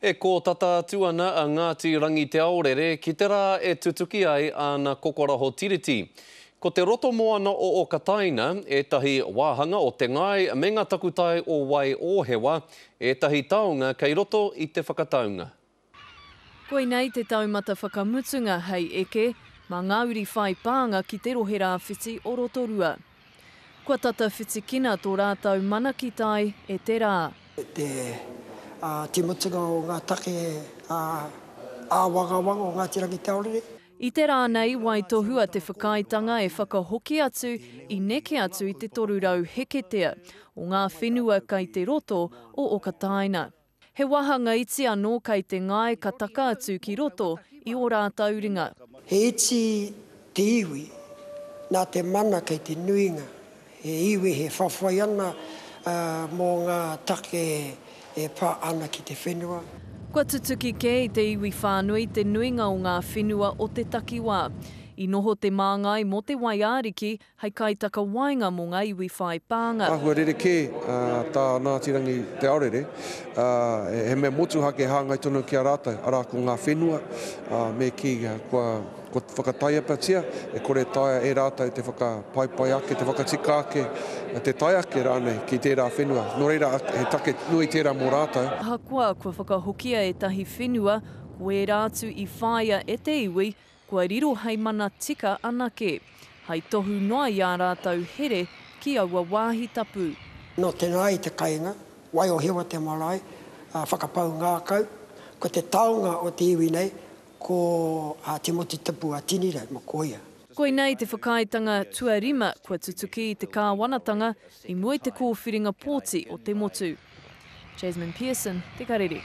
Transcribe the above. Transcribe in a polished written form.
E ko tata tuana a Ngāti Rangi Te Aorere ki te rā e tutuki ai ana Kokoraho Tiriti. Ko te roto moana o Okataina, etahi wāhanga o te ngai me ngā takutai o Waiohewa, etahi taonga kei roto i te whakataunga. Koe nei te taumata whakamutunga hei eke, mā Ngāuri whai pānga ki te rohera whiti o Rotorua. Kua tata whiti kina tō rātau manakitai e te rā. Te mutunga o ngā take āwangawanga o Ngāti Rangi Te Aorere. I te rā nei, wai tohua te whakaitanga e whakahoki atu i neke atu i te torurau heketea o ngā whenua kei te roto o Okataina. He wahanga iti anō kei te ngai ka taka atu ki roto i o rātau ringa. He iti te iwi, nā te mana kei te nuinga. He iwi he whawhai ana mō ngā take e pā ana ki te whenua. Kua tutuki ke i te iwi whānui te nuinga o ngā whenua o te takiwā. I noho te māngai mo te waiāriki hei kaitaka wainga mo ngā iwi whai pānga. Ahua rereke tā Ngāti Rangi Te Aorere, he mea motu hake hāngai tonu ki a rātou, arā ko ngā whenua, me ki kua whakataia patia, e kore taia e rātou te whakapaipai ake, te whakatika ake, te tai ake rānei ki tērā whenua. Nō reira he take nui tērā mō rātou. Hakua kua whakahokia e tahi whenua, koe rātu i whāia e te iwi, kua riro hei mana tika anake. Hei tohu noa i a rātou here ki aua wāhi tapu. No tēnā i te kainga, Waiohewa te marae, whakapau ngākau, ko te taonga o te iwi nei, ko te moti tapu a tinira, mo koia. Koe nei te whakaitanga tuarima kua tutuki i te kāwanatanga i mua te kōwhiringa pōti o te motu. Jasmine Pearson, Te Karere.